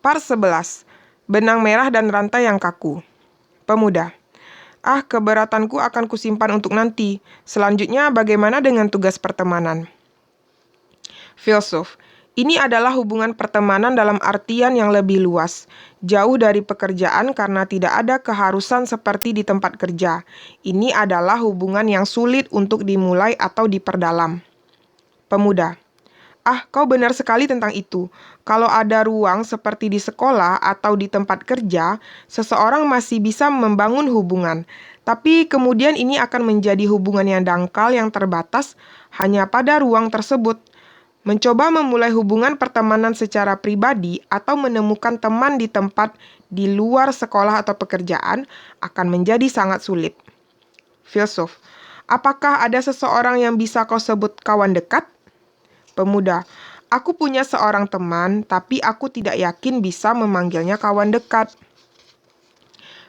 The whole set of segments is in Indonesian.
Part 11. Benang merah dan rantai yang kaku. Pemuda. Keberatanku akan kusimpan untuk nanti. Selanjutnya, bagaimana dengan tugas pertemanan? Filsuf. Ini adalah hubungan pertemanan dalam artian yang lebih luas. Jauh dari pekerjaan karena tidak ada keharusan seperti di tempat kerja. Ini adalah hubungan yang sulit untuk dimulai atau diperdalam. Pemuda. Kau benar sekali tentang itu. Kalau ada ruang seperti di sekolah atau di tempat kerja, seseorang masih bisa membangun hubungan. Tapi kemudian ini akan menjadi hubungan yang dangkal yang terbatas hanya pada ruang tersebut. Mencoba memulai hubungan pertemanan secara pribadi atau menemukan teman di tempat di luar sekolah atau pekerjaan akan menjadi sangat sulit. Filsuf. Apakah ada seseorang yang bisa kau sebut kawan dekat? Pemuda, aku punya seorang teman, tapi aku tidak yakin bisa memanggilnya kawan dekat.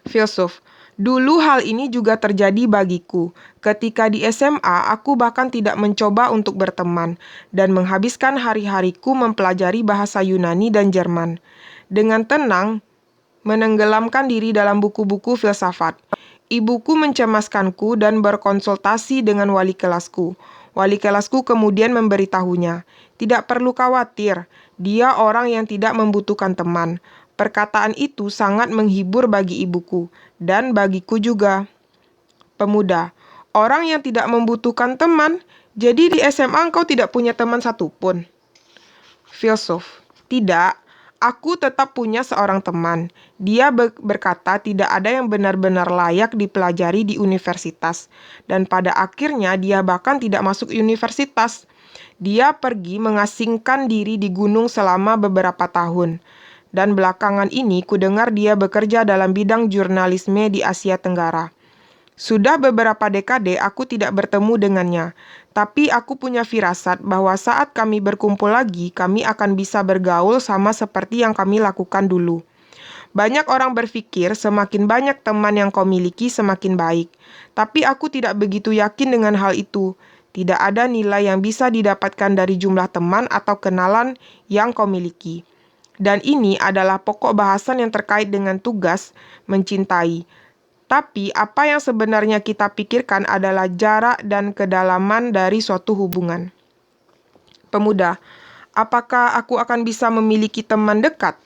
Filsuf, dulu hal ini juga terjadi bagiku. Ketika di SMA, aku bahkan tidak mencoba untuk berteman dan menghabiskan hari-hariku mempelajari bahasa Yunani dan Jerman. Dengan tenang, menenggelamkan diri dalam buku-buku filsafat. Ibuku mencemaskanku dan berkonsultasi dengan wali kelasku. Wali kelasku kemudian memberitahunya, tidak perlu khawatir, dia orang yang tidak membutuhkan teman. Perkataan itu sangat menghibur bagi ibuku, dan bagiku juga. Pemuda, orang yang tidak membutuhkan teman, jadi di SMA engkau tidak punya teman satupun. Filsuf, tidak. Aku tetap punya seorang teman. Dia berkata tidak ada yang benar-benar layak dipelajari di universitas. Dan pada akhirnya dia bahkan tidak masuk universitas. Dia pergi mengasingkan diri di gunung selama beberapa tahun. Dan belakangan ini kudengar dia bekerja dalam bidang jurnalisme di Asia Tenggara. Sudah beberapa dekade aku tidak bertemu dengannya, tapi aku punya firasat bahwa saat kami berkumpul lagi, kami akan bisa bergaul sama seperti yang kami lakukan dulu. Banyak orang berpikir semakin banyak teman yang kau miliki semakin baik, tapi aku tidak begitu yakin dengan hal itu. Tidak ada nilai yang bisa didapatkan dari jumlah teman atau kenalan yang kau miliki. Dan ini adalah pokok bahasan yang terkait dengan tugas mencintai. Tapi apa yang sebenarnya kita pikirkan adalah jarak dan kedalaman dari suatu hubungan. Pemuda, apakah aku akan bisa memiliki teman dekat?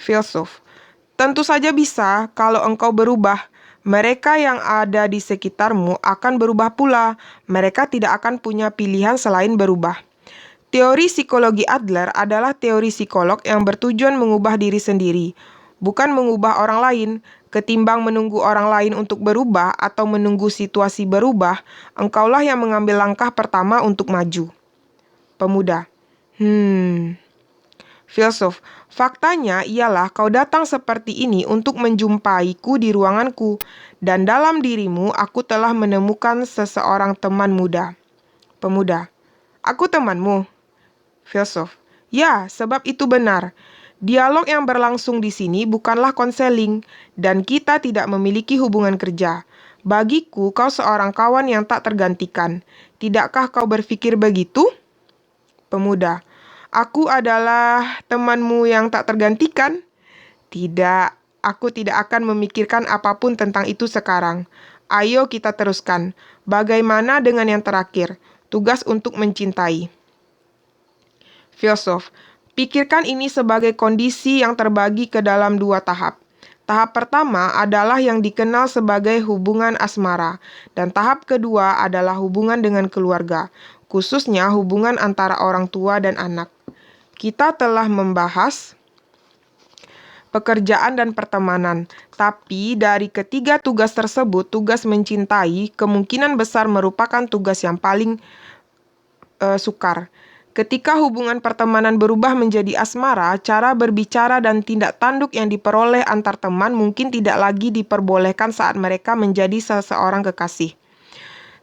Filsuf, tentu saja bisa kalau engkau berubah. Mereka yang ada di sekitarmu akan berubah pula. Mereka tidak akan punya pilihan selain berubah. Teori psikologi Adler adalah teori psikolog yang bertujuan mengubah diri sendiri, bukan mengubah orang lain. Ketimbang menunggu orang lain untuk berubah atau menunggu situasi berubah, engkaulah yang mengambil langkah pertama untuk maju. Pemuda. Filsuf, faktanya ialah kau datang seperti ini untuk menjumpaiku di ruanganku, dan dalam dirimu aku telah menemukan seseorang teman muda. Pemuda. Aku temanmu. Filsuf. Ya, sebab itu benar. Dialog yang berlangsung di sini bukanlah konseling, dan kita tidak memiliki hubungan kerja. Bagiku, kau seorang kawan yang tak tergantikan. Tidakkah kau berpikir begitu? Pemuda, aku adalah temanmu yang tak tergantikan? Tidak, aku tidak akan memikirkan apapun tentang itu sekarang. Ayo kita teruskan. Bagaimana dengan yang terakhir? Tugas untuk mencintai. Filsuf, pikirkan ini sebagai kondisi yang terbagi ke dalam dua tahap. Tahap pertama adalah yang dikenal sebagai hubungan asmara, dan tahap kedua adalah hubungan dengan keluarga, khususnya hubungan antara orang tua dan anak. Kita telah membahas pekerjaan dan pertemanan, tapi dari ketiga tugas tersebut, tugas mencintai kemungkinan besar merupakan tugas yang paling sukar. Ketika hubungan pertemanan berubah menjadi asmara, cara berbicara dan tindak tanduk yang diperoleh antar teman mungkin tidak lagi diperbolehkan saat mereka menjadi seseorang kekasih.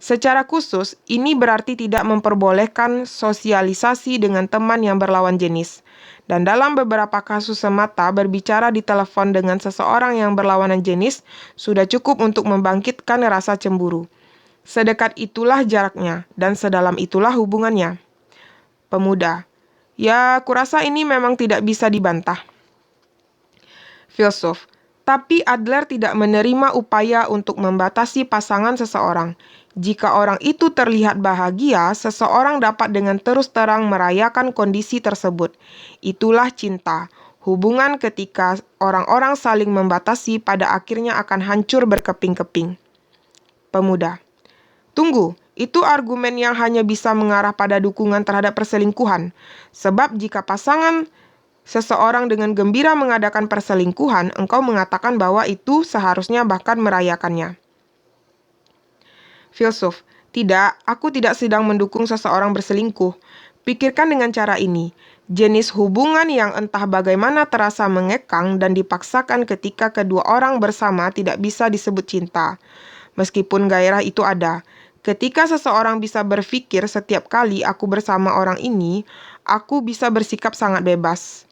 Secara khusus, ini berarti tidak memperbolehkan sosialisasi dengan teman yang berlawan jenis. Dan dalam beberapa kasus semata, berbicara di telepon dengan seseorang yang berlawanan jenis sudah cukup untuk membangkitkan rasa cemburu. Sedekat itulah jaraknya, dan sedalam itulah hubungannya. Pemuda, ya kurasa ini memang tidak bisa dibantah. Filsuf. Tapi Adler tidak menerima upaya untuk membatasi pasangan seseorang. Jika orang itu terlihat bahagia, seseorang dapat dengan terus terang merayakan kondisi tersebut. Itulah cinta. Hubungan ketika orang-orang saling membatasi pada akhirnya akan hancur berkeping-keping. Pemuda. Tunggu, itu argumen yang hanya bisa mengarah pada dukungan terhadap perselingkuhan. Sebab jika pasangan seseorang dengan gembira mengadakan perselingkuhan, engkau mengatakan bahwa itu seharusnya bahkan merayakannya. Filsuf. Tidak, aku tidak sedang mendukung seseorang berselingkuh. Pikirkan dengan cara ini. Jenis hubungan yang entah bagaimana terasa mengekang dan dipaksakan ketika kedua orang bersama tidak bisa disebut cinta. Meskipun gairah itu ada. Ketika seseorang bisa berpikir setiap kali aku bersama orang ini, aku bisa bersikap sangat bebas.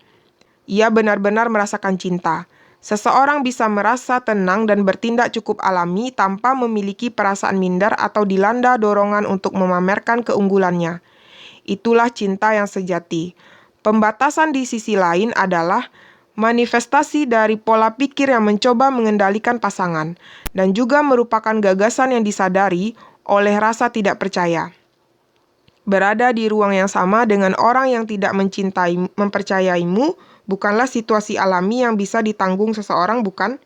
Ia benar-benar merasakan cinta. Seseorang bisa merasa tenang dan bertindak cukup alami tanpa memiliki perasaan minder atau dilanda dorongan untuk memamerkan keunggulannya. Itulah cinta yang sejati. Pembatasan di sisi lain adalah manifestasi dari pola pikir yang mencoba mengendalikan pasangan dan juga merupakan gagasan yang disadari oleh rasa tidak percaya. Berada di ruang yang sama dengan orang yang tidak mempercayaimu bukanlah situasi alami yang bisa ditanggung seseorang, bukan?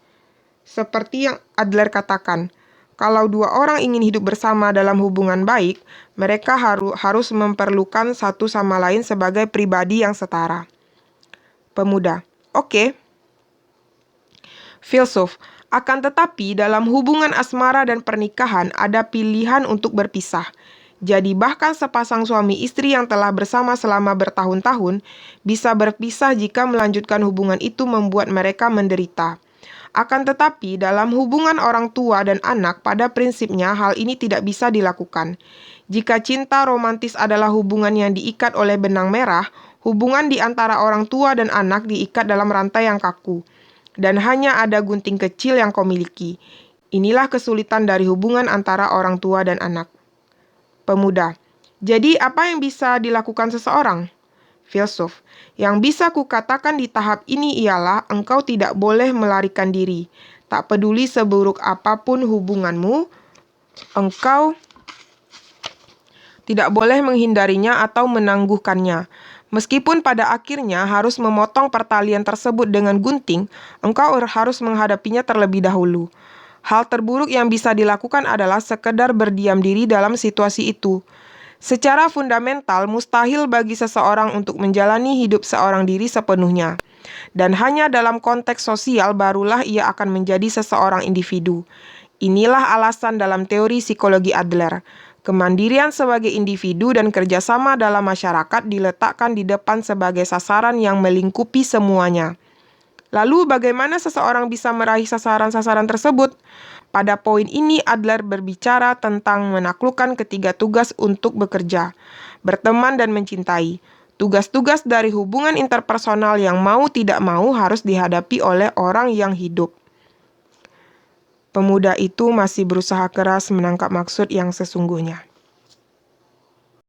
Seperti yang Adler katakan, kalau dua orang ingin hidup bersama dalam hubungan baik, mereka harus memerlukan satu sama lain sebagai pribadi yang setara. Pemuda. Oke. Filsuf. Akan tetapi dalam hubungan asmara dan pernikahan ada pilihan untuk berpisah. Jadi bahkan sepasang suami istri yang telah bersama selama bertahun-tahun bisa berpisah jika melanjutkan hubungan itu membuat mereka menderita. Akan tetapi dalam hubungan orang tua dan anak pada prinsipnya hal ini tidak bisa dilakukan. Jika cinta romantis adalah hubungan yang diikat oleh benang merah, hubungan di antara orang tua dan anak diikat dalam rantai yang kaku. Dan hanya ada gunting kecil yang kau miliki. Inilah kesulitan dari hubungan antara orang tua dan anak. Pemuda. Jadi apa yang bisa dilakukan seseorang? Filsuf. Yang bisa kukatakan di tahap ini ialah engkau tidak boleh melarikan diri. Tak peduli seburuk apapun hubunganmu, engkau tidak boleh menghindarinya atau menangguhkannya. Meskipun pada akhirnya harus memotong pertalian tersebut dengan gunting, engkau harus menghadapinya terlebih dahulu. Hal terburuk yang bisa dilakukan adalah sekedar berdiam diri dalam situasi itu. Secara fundamental, mustahil bagi seseorang untuk menjalani hidup seorang diri sepenuhnya. Dan hanya dalam konteks sosial barulah ia akan menjadi seseorang individu. Inilah alasan dalam teori psikologi Adler. Kemandirian sebagai individu dan kerjasama dalam masyarakat diletakkan di depan sebagai sasaran yang melingkupi semuanya. Lalu bagaimana seseorang bisa meraih sasaran-sasaran tersebut? Pada poin ini Adler berbicara tentang menaklukkan ketiga tugas untuk bekerja, berteman dan mencintai. Tugas-tugas dari hubungan interpersonal yang mau tidak mau harus dihadapi oleh orang yang hidup. Pemuda itu masih berusaha keras menangkap maksud yang sesungguhnya.